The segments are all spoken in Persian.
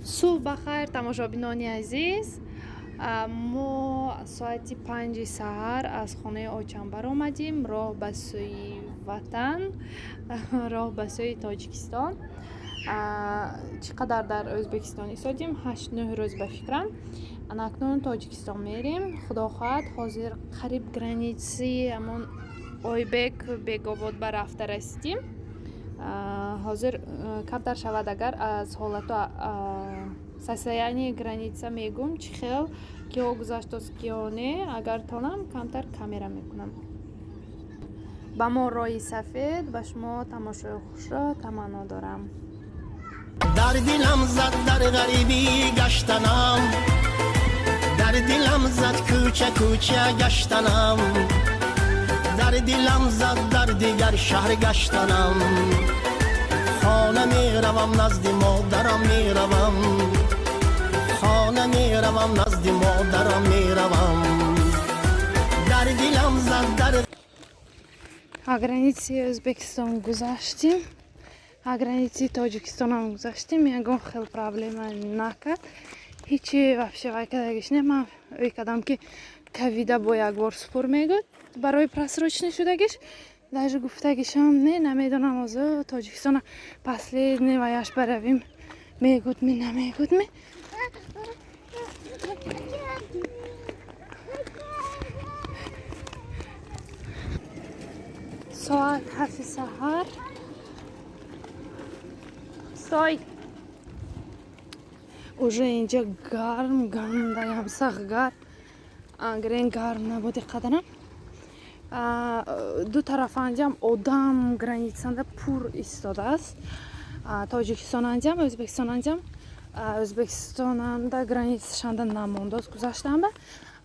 صبح بخیر تماشابینان عزیز. ما ساعت 5 سحر از خانه آچنبر آمدیم راه به سوی وطن، راه به سوی تاجیکستان. چقدر در ازبکستان ایستادیم؟ 8-9 روز به فکرم. اکنون تاجیکستان میریم. خدا خواهد حاضر قریب گرانیسی همون اویبک بگاباد به رفته رسیدیم. حاضر кадар шавад агар аз ҳолату состоянии граница мегум чӣ хел киҳо гузаштост киҳо не. агар тонам камтар камера мекунам. ба мо роҳи сафед, ба шумо тамошои хушро таманно дорам. дар дилам зад дар ғарибӣ гаштанам, дар дилам зад кӯча кӯча гаштанам, дар дилам зад дар дигар шаҳр гаштанам. خانه می روم نزد مادرم می روم، خانه می روم نزد مادرم می روم، در دلم زد در границаи Ӯзбекистон гузаштим, границаи Тоҷикистонам гузаштим. ягон хел проблема накард, ҳичи вообще вайкадагиш не. ман ӯй кардам ки кавида бо як бор спор мегӯд барои просроченӣ шудагиш. даже гуфтагишам не намедонам озо Тоҷикистона последний ваяш баравим мегӯдми намегӯдми. соат 7 саҳар. стой уже инҷа гарм гандаям сахт гарм. агар ин гарм набуди қадарам ду тарафанҷам одам границанда пур истодааст. тоҷикистонанҷам ӯзбекистонанҷам ӯзбекистонанда границашанда намондааст. гузаштаам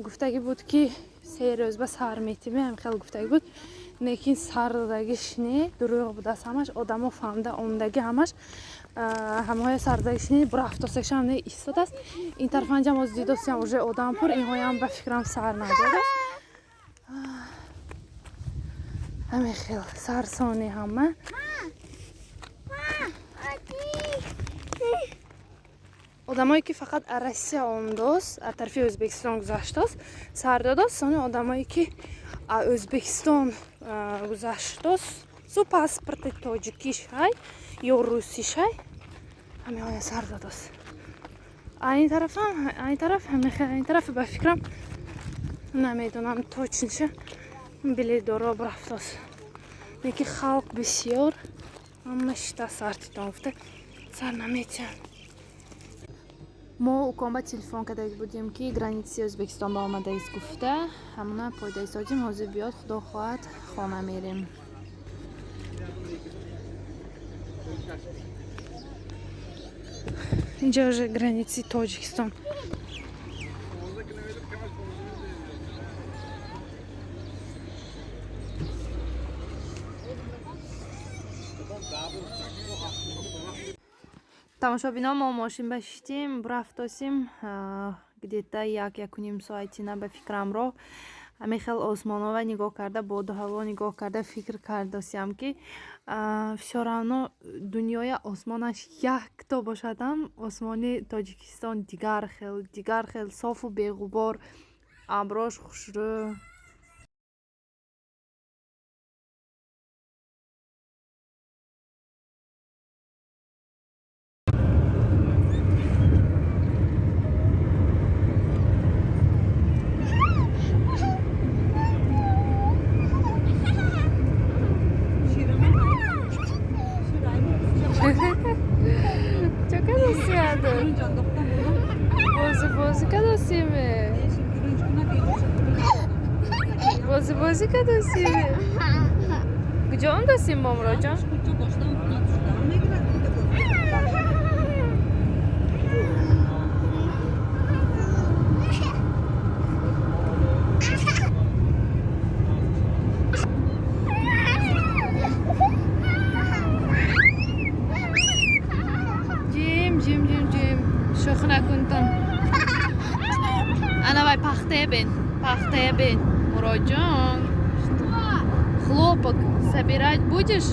гуфтагӣ буд ки 3 рӯз ба сар метимем. хел гуфтагӣ буд, лекин сар додагиш не, дурӯғ будааст ҳамаш. одамо фаҳмда омдаги ҳамаш ҳамаҳоя сар додагиш не, бурафтосекшам не истодааст. ин тарафанҷам оз дидостиам уже одам пур, инҳоям ба фикрам сар надодааст. ҳамин хел сарсони ҳама. одамое ки фақат Россия омдост, аз тарафи Ӯзбекистон гузаштост сар додост. сони одамое ки Ӯзбекистон гузаштост су паспорти тоҷикишай ё русишай ҳамаҳоя сар додост. ин тарафам ин тараф ҳамин хел ин тараф ба фикрам намедонам точниша билетдоро бурафтост. лекин халқ бисёр ҳама шита сартитон гуфта сар наметиҳанд. мо укомба телефон кардаги будем ки границаи Ӯзбекистон ба омадаист гуфта ҳамона пойда истодем. ҳозир биёд худо хоҳад хона мерем. инҷа уже границаи Тоҷикистон. тамошобинон мо мошин башидем бурафтосим где-то 1-1.5 соати на ба фикрам роҳ. ҳамин хел осмонова нигоҳ карда, боду ҳаво нигоҳ карда фикр кардосиям ки всё равно дунёя осмонаш якто бошадам, осмони Тоҷикистон дигар хел софу беғубор, аброш хушрӯ. بازی کداسیمه بازی کداسیمه کجا اون دستیم مامرا جان؟ جیم شوخ نکنتم. انا وای пахте бин муроҷон хлопок собирать будешь?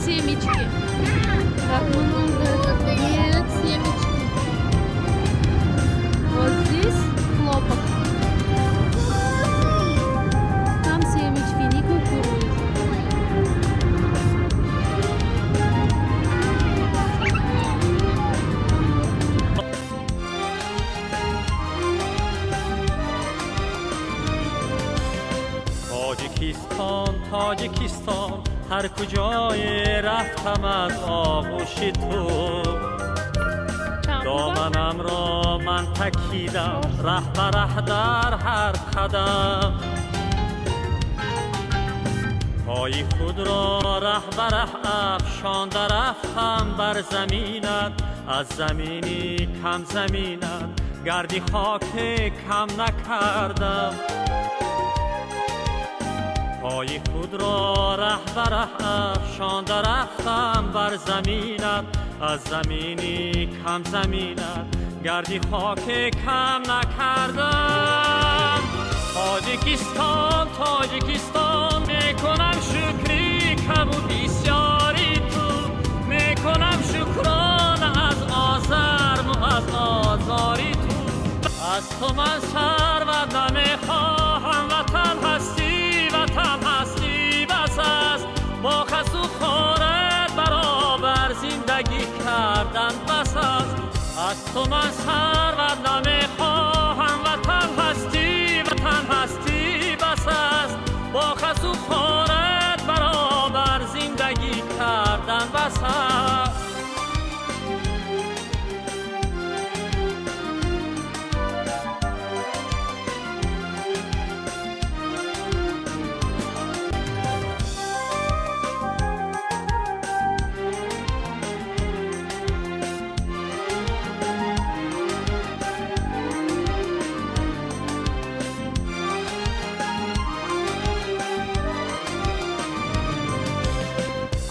семечки. Как много. Нет, семечки. Вот здесь хлопок. Там семечки, не кукуруза. تاجیکستان هر کجای رفتم از آغوش تو دامنم را من تکیدم ره به ره در هر قدم پای خود را ره به ره افشانده رفتم بر زمینت از زمینی کم زمینت گردی خاک کم نکردم پای خود را ره به ره افشانده رفتم بر زمینت از زمینی کم زمینت گردی خاک کم نکردم تاجیکستان میکنم شکری کم و بسیاری تو میکنم شکران از آزرم و از آزاری تو از تو من ثروت نمیخواهم وطن هستی بس است با خس و خورت برابر زندگی کردن بس است از تو من ثروت نمیخواهم وطن هستی بس است با خس و خورت برابر زندگی کردن بس است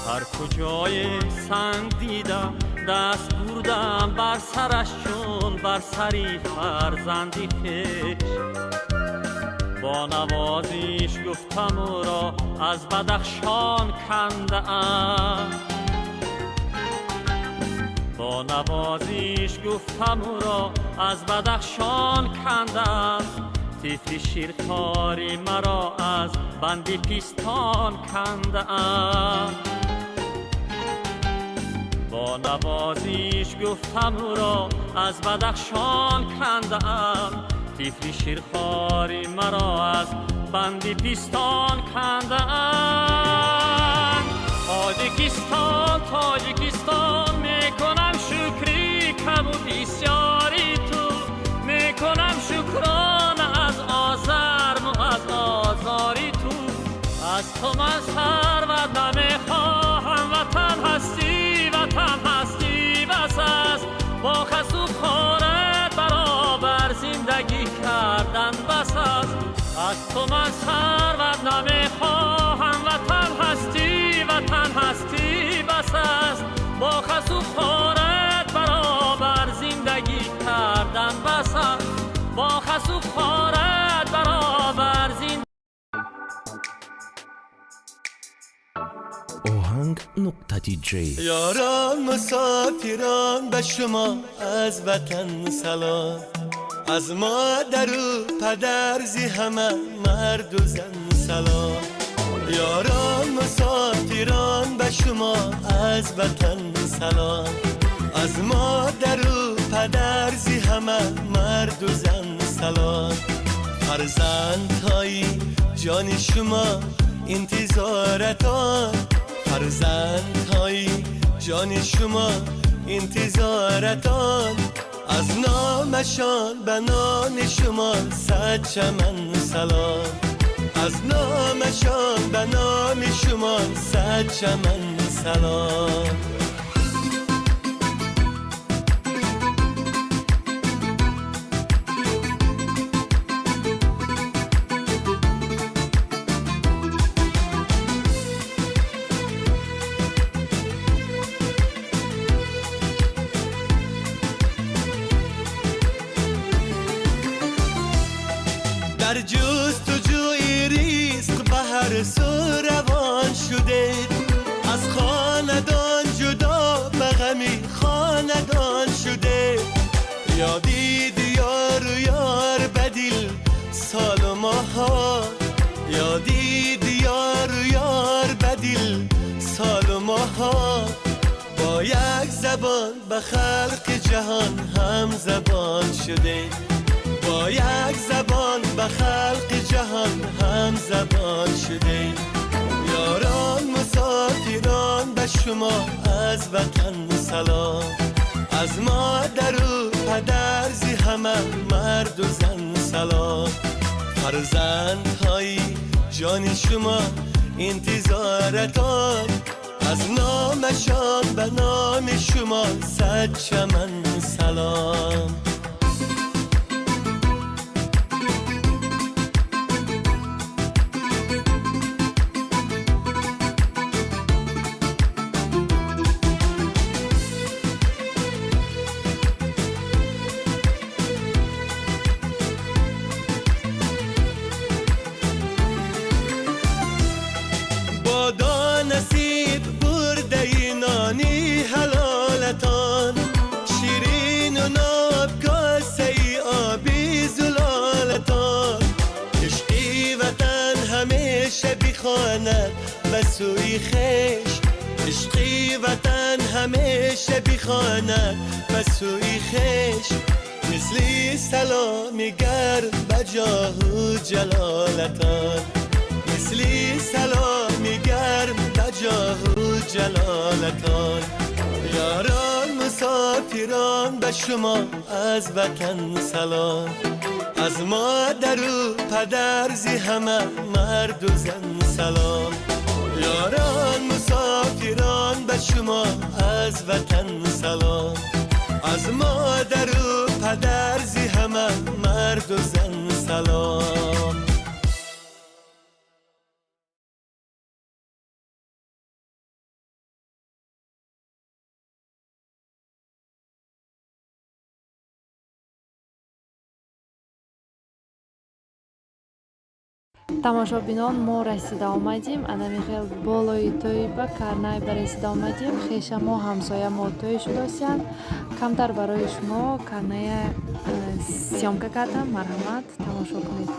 هر کجای سنگ دیدم دست بردم بر سرش چون بر سری فرزندی خویش با نوازش گفتم او را از بدخشان کنده ام با نوازش گفتم او را از بدخشان کنده ام طفل شیرخواری مرا از بند پیستان کنده ام با نوازش گفتم او را از بدخشان کنده ام طفل شیرخواری مرا از بند پیستان کنده ام تاجیکستان میکنم شکری کم و بسیاری تو میکنم شکران از آزرم و از آزاری تو از تو من ثروت نمیخواهم وطن هستی بس است با خس و خورت برابر زندگی کردن بس است از تو من ثروت نمیخواهم وطن هستی بس است با خس و خورت برابر زندگی کردن بس است با خس و خورت برابر زندگی ohang.dj یاران مسافران به شما از وطن سلام از مادر و پدر زی همه مرد و زن سلام یاران مسافران به شما از وطن سلام از مادر و پدر زی همه مرد و زن سلام فرزند های جان شما انتظارتان فرزند های جان شما انتظارتان از نامشان به نام شما صد چمن سلام از نامشان به نام شما صد چمن سلام در جستجوی رزق به هر سو روان شده از خانه بدیل سال و ماها یادی دیار یار بدیل سال و ماها با یک زبان به خلق جهان هم زبان شده با یک زبان به خلق جهان هم زبان شده یاران مسافران به شما از وطن سلام از مادر و پدر زی همه مرد و زن سلام فرزندهای جان شما انتظارتان از نامشان به نام شما صد چمن سلام بادا نصیب برده نانی حلالتان شیرین و ناب کاسه آبی زلالتان عشقی وطن همیشه بخواند به سوی خیش عشقی وطن همیشه بخواند به سوی خیش مثلی سلامی گرم به جاه و جلالتان مثلی سلامی گرم به جاه و جلالتان یاران مسافران به شما از وطن سلام از مادر و پدر زی همه مرد و زن سلام یاران مسافران به شما از وطن سلام از مادر و پدر زی همه مرد و زن سلام тамошобинон мо расида омадем анами хел болои тоиба карнай ба расида омадем хеша мо ҳамсоя мо тои шудосиянд камтар барои шумо карная сёмка кардам марҳамат тамошо кунед